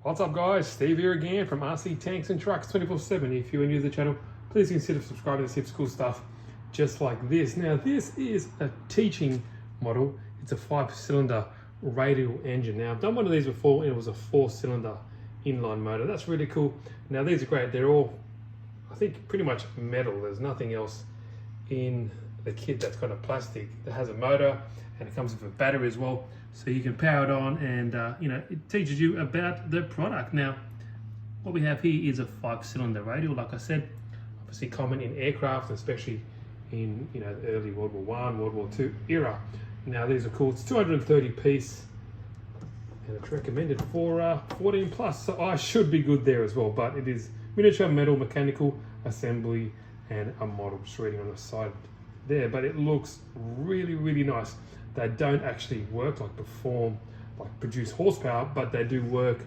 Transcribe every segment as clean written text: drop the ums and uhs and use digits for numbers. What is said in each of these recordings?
What's up guys, Steve here again from RC Tanks and Trucks 24/7. If you're new to the channel, please consider subscribing to see cool stuff just like this. Now this is a teaching model. It's a 5-cylinder radial engine. Now I've done one of these before and it was a 4-cylinder inline motor. That's really cool. Now these are great. They're all, I think, pretty much metal. There's nothing else in the kit that's got a plastic. That has a motor and it comes with a battery as well, so you can power it on, and it teaches you about the product. Now what we have here is a 5-cylinder radial, like I said, obviously common in aircraft, especially in the early World War I, World War II era. Now these are cool. It's 230 piece and it's recommended for 14 plus, so I should be good there as well. But it is miniature metal mechanical assembly and a model, just reading on the side there, but it looks really nice. They don't actually work like produce horsepower, but they do work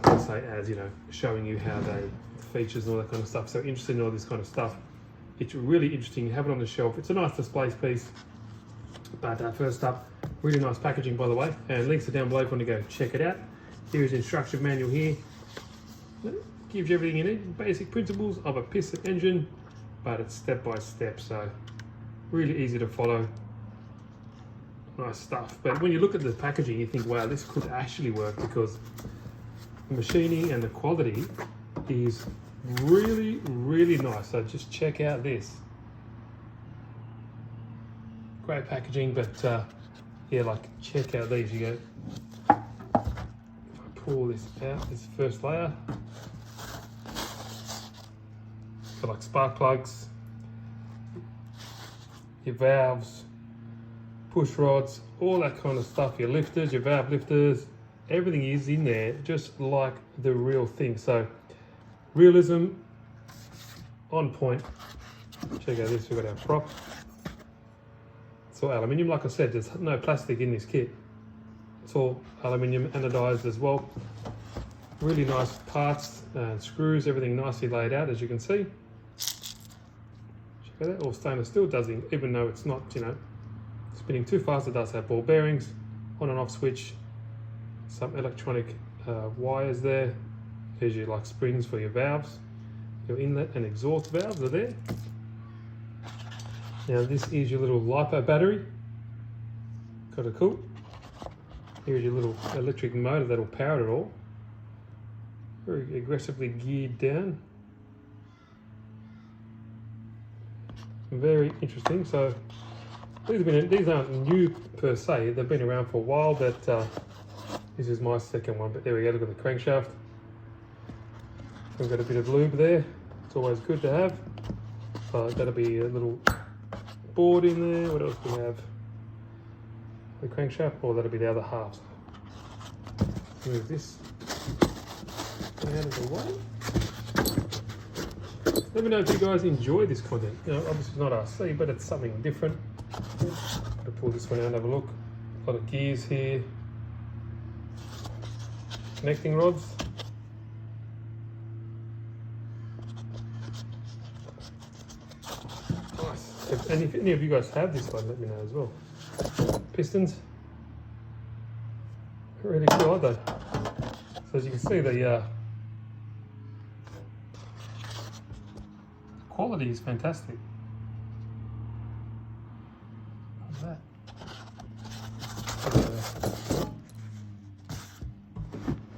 let's say as showing you how they features and all that kind of stuff. So interested in all this kind of stuff, it's really interesting. You have it on the shelf. It's a nice display piece. But first up, really nice packaging, by the way, and links are down below if you want to go check it out. Here's the instruction manual here. It gives you everything you need, basic principles of a piston engine, but it's step by step, so really easy to follow. Nice stuff. But when you look at the packaging, you think, wow, this could actually work, because the machining and the quality is really nice. So just check out this. Great packaging, but yeah, like check out these. You go, if I pull this out, this first layer, got like spark plugs, your valves, push rods, all that kind of stuff, your lifters, your valve lifters, everything is in there just like the real thing. So realism on point. Check out this, we've got our prop. It's all aluminium. Like I said, there's no plastic in this kit. It's all aluminium anodized as well. Really nice parts and screws, everything nicely laid out, as you can see. Check that, all stainless steel. Doesn't, even though it's not spinning too fast, it does have ball bearings, on and off switch, some electronic wires there. Here's your like springs for your valves. Your inlet and exhaust valves are there. Now this is your little LiPo battery. Got a cool. Here's your little electric motor that'll power it all. Very aggressively geared down. Very interesting. So these aren't new per se. They've been around for a while, but this is my second one. But there we go. Look at the crankshaft. We've got a bit of lube there. It's always good to have. That'll be a little board in there. What else do we have? The crankshaft, or that'll be the other half. Move this out of the way. Let me know if you guys enjoy this content. Obviously it's not RC, but it's something different. I'll pull this one out and have a look. A lot of gears here. Connecting rods. Nice. And if any of you guys have this one, let me know as well. Pistons. Really cool, aren't they? So as you can see, the quality is fantastic. How's that?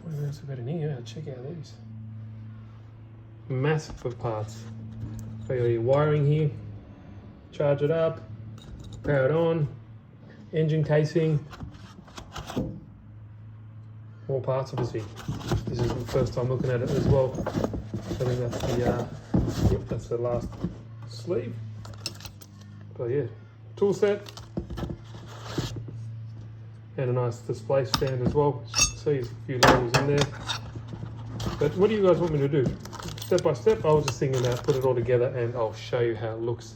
What else we got in here? Check out these. Massive of parts. So you got your wiring here. Charge it up. Power it on. Engine casing. More parts, obviously. This is the first time looking at it as well. I think that's the yep, that's the last sleeve. But yeah, tool set and a nice display stand as well. See a few labels in there. But what do you guys want me to do? Step by step. I was just thinking about put it all together, and I'll show you how it looks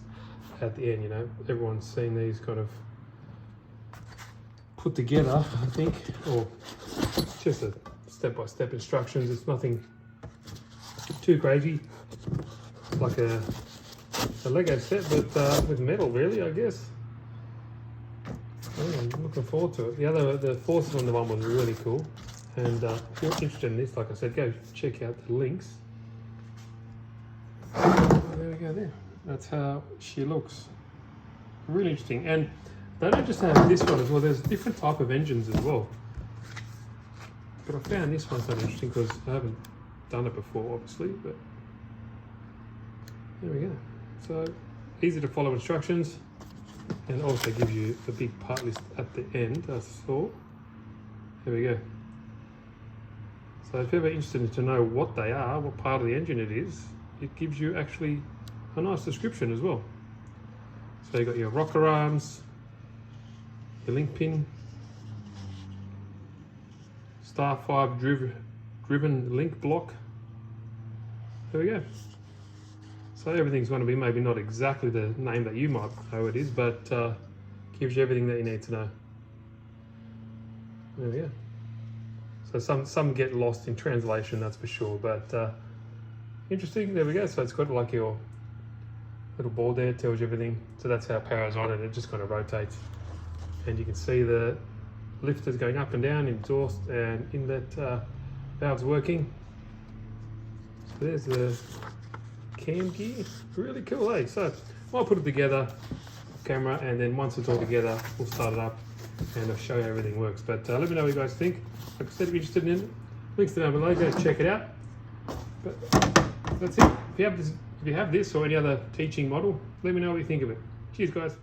at the end. Everyone's seen these kind of put together, I think, or just a step-by-step instructions. It's nothing too crazy, like a Lego set, but with metal, really, I guess. I'm looking forward to it. The 4-cylinder one was really cool. And if you're interested in this, like I said, go check out the links. There we go there. That's how she looks. Really interesting. And they don't just have this one as well, there's different type of engines as well. But I found this one quite interesting because I haven't done it before, obviously, but there we go. So easy to follow instructions, and also gives you a big part list at the end, as I saw. There we go. So if you're ever interested to know what they are, what part of the engine it is, it gives you actually a nice description as well. So you've got your rocker arms, your link pin, star 5 driven link block. There we go. So everything's going to be maybe not exactly the name that you might know it is, but gives you everything that you need to know. There we go. So some get lost in translation, that's for sure, but interesting. There we go. So it's got like your little board there, tells you everything. So that's how power's on it. It just kind of rotates, and you can see the lifters going up and down, exhaust and inlet valves working. So there's the cam gear. Really cool, eh? So I'll put it together off camera, and then once it's all together, we'll start it up and I'll show you how everything works. But let me know what you guys think. Like I said, if you're interested in it, links down below, go check it out. But that's it. If you have this or any other teaching model, let me know what you think of it. Cheers, guys.